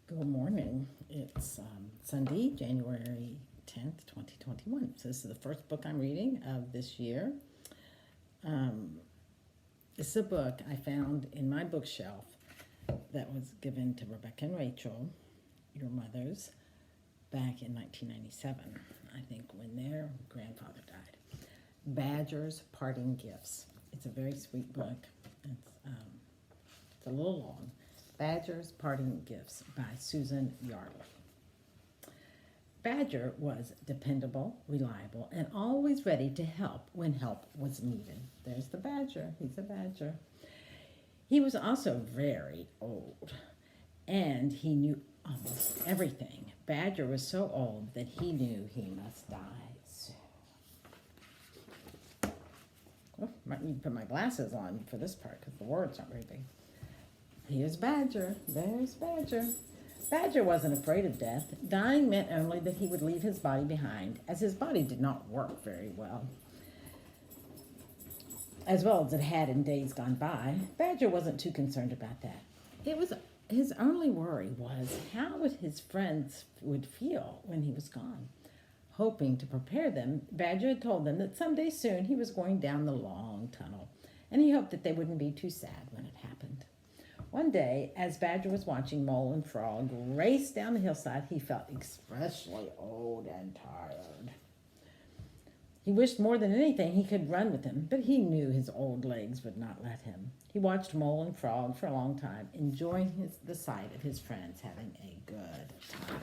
Good morning. It's Sunday, January 10th, 2021. So, this is the first book I'm reading of this year. Um, it's a book I found in my bookshelf that was given to Rebecca and Rachel, your mothers, back in 1997, I think, when their grandfather died. Badger's Parting Gifts. It's a very sweet book. It's a little long. Badger's Parting Gifts by Susan Yardley. Badger was dependable, reliable, and always ready to help when help was needed. There's the badger. He's a badger. He was also very old, and he knew almost everything. Badger was so old that he knew he must die soon. Oh, might need to put my glasses on for this part because the words aren't very big. Here's Badger. There's Badger. Badger wasn't afraid of death. Dying meant only that he would leave his body behind, as his body did not work very well, as well as it had in days gone by. Badger wasn't too concerned about that. His only worry was how would his friends would feel when he was gone. Hoping to prepare them, Badger had told them that someday soon he was going down the long tunnel, and he hoped that they wouldn't be too sad when it happened. One day, as Badger was watching Mole and Frog race down the hillside, he felt especially old and tired. He wished more than anything he could run with him, but he knew his old legs would not let him. He watched Mole and Frog for a long time, enjoying the sight of his friends having a good time.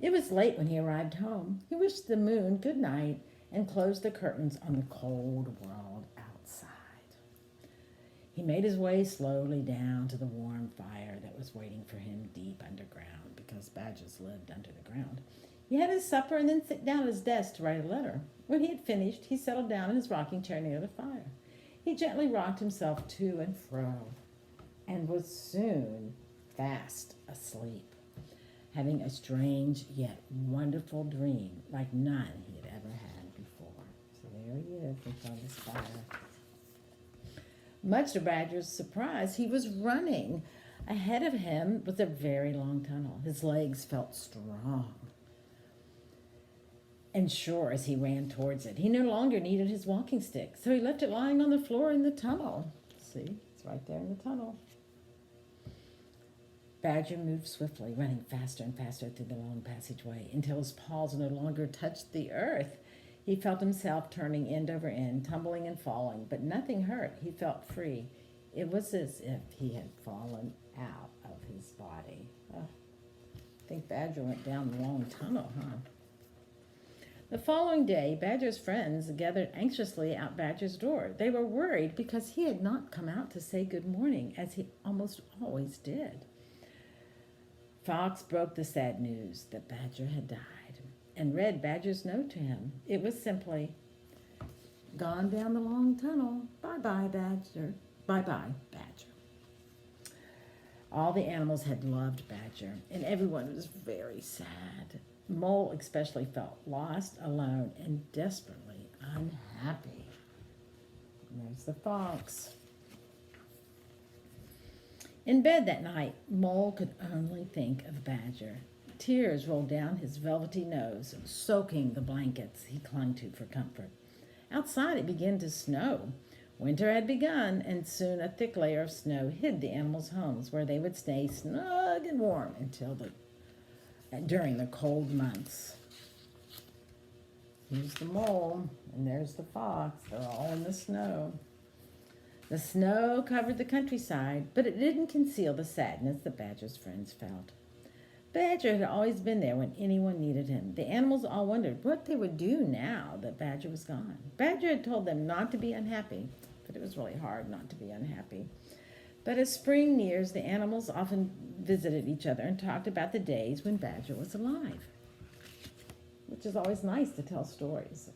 It was late when he arrived home. He wished the moon good night and closed the curtains on the cold world outside. He made his way slowly down to the warm fire that was waiting for him deep underground, because badgers lived under the ground. He had his supper and then sat down at his desk to write a letter. When he had finished, he settled down in his rocking chair near the fire. He gently rocked himself to and fro and was soon fast asleep, having a strange yet wonderful dream like none he had ever had before. So there he is in front of his fire. Much to Badger's surprise, he was running. Ahead of him was a very long tunnel. His legs felt strong and sure as he ran towards it. He no longer needed his walking stick, so he left it lying on the floor in the tunnel. See, it's right there in the tunnel. Badger moved swiftly, running faster and faster through the long passageway until his paws no longer touched the earth. He felt himself turning end over end, tumbling and falling, but nothing hurt. He felt free. It was as if he had fallen out of his body. Oh, I think Badger went down the long tunnel, huh? The following day, Badger's friends gathered anxiously out Badger's door. They were worried because he had not come out to say good morning, as he almost always did. Fox broke the sad news that Badger had died and read Badger's note to him. It was simply, "Gone down the long tunnel. Bye-bye, Badger. Bye-bye, Badger." All the animals had loved Badger, and everyone was very sad. Mole especially felt lost, alone, and desperately unhappy. And there's the fox. In bed that night, Mole could only think of Badger. Tears rolled down his velvety nose, soaking the blankets he clung to for comfort. Outside it began to snow. Winter had begun, and soon a thick layer of snow hid the animals' homes, where they would stay snug and warm during the cold months. Here's the mole, and there's the fox. They're all in the snow. The snow covered the countryside, but it didn't conceal the sadness that Badger's friends felt. Badger had always been there when anyone needed him. The animals all wondered what they would do now that Badger was gone. Badger had told them not to be unhappy, but it was really hard not to be unhappy. But as spring nears, the animals often visited each other and talked about the days when Badger was alive, which is always nice to tell stories.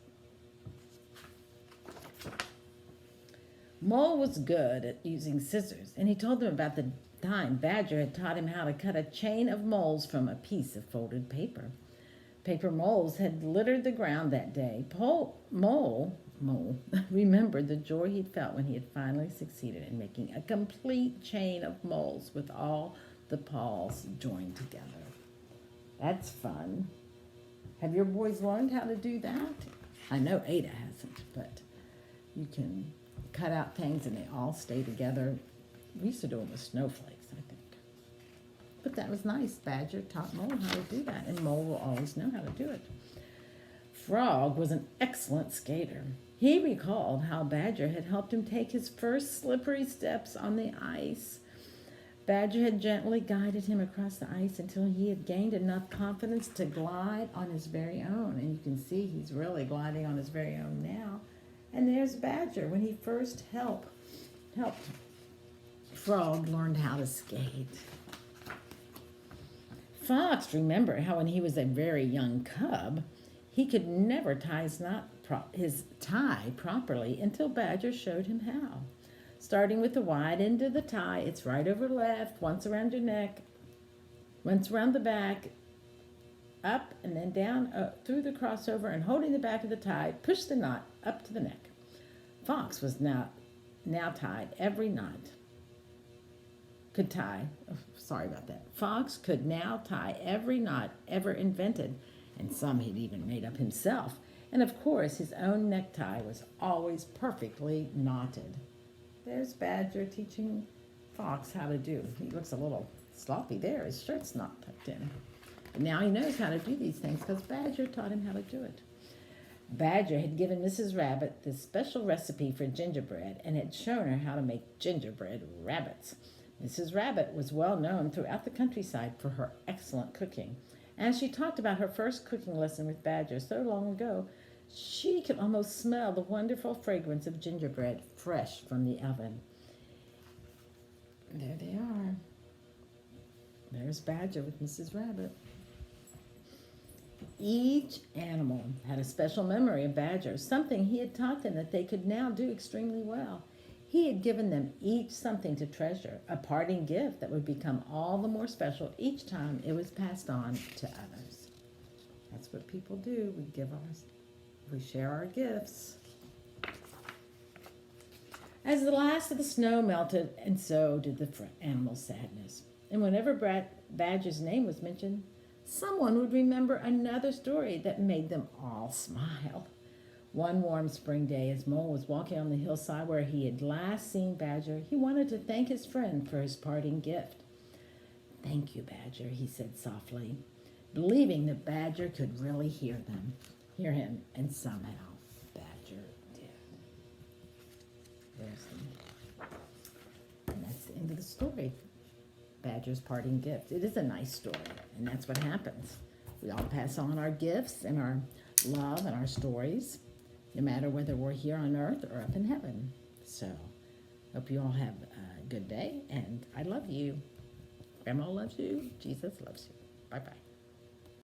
Mole was good at using scissors, and he told them about the time Badger had taught him how to cut a chain of moles from a piece of folded paper. Paper moles had littered the ground that day. Mole remembered the joy he'd felt when he had finally succeeded in making a complete chain of moles with all the paws joined together. That's fun. Have your boys learned how to do that? I know Ada hasn't, but you can cut out things and they all stay together. We used to do them with snowflakes, I think. But that was nice. Badger taught Mole how to do that, and Mole will always know how to do it. Frog was an excellent skater. He recalled how Badger had helped him take his first slippery steps on the ice. Badger had gently guided him across the ice until he had gained enough confidence to glide on his very own. And you can see he's really gliding on his very own now. And there's Badger when he first helped Frog learn how to skate. Fox remembered how when he was a very young cub, he could never tie his tie properly until Badger showed him how. Starting with the wide end of the tie, it's right over left, once around your neck, once around the back, up and then down through the crossover, and holding the back of the tie, push the knot up to the neck. Fox was now tied every knot. Fox could now tie every knot ever invented, and some he'd even made up himself. And of course, his own necktie was always perfectly knotted. There's Badger teaching Fox how to do. He looks a little sloppy there. His shirt's not tucked in. But now he knows how to do these things because Badger taught him how to do it. Badger had given Mrs. Rabbit this special recipe for gingerbread and had shown her how to make gingerbread rabbits. Mrs. Rabbit was well known throughout the countryside for her excellent cooking. As she talked about her first cooking lesson with Badger so long ago, she could almost smell the wonderful fragrance of gingerbread fresh from the oven. There they are. There's Badger with Mrs. Rabbit. Each animal had a special memory of Badger, something he had taught them that they could now do extremely well. He had given them each something to treasure, a parting gift that would become all the more special each time it was passed on to others. That's what people do. We share our gifts. As the last of the snow melted, and so did the animal's sadness. And whenever Badger's name was mentioned, someone would remember another story that made them all smile. One warm spring day, as Mole was walking on the hillside where he had last seen Badger, he wanted to thank his friend for his parting gift. "Thank you, Badger," he said softly, believing that Badger could really hear him, and somehow Badger did. And that's the end of the story. Badger's parting gift. It is a nice story, and that's what happens. We all pass on our gifts and our love and our stories, no matter whether we're here on earth or up in heaven. So, hope you all have a good day, and I love you. Grandma loves you. Jesus loves you. Bye-bye.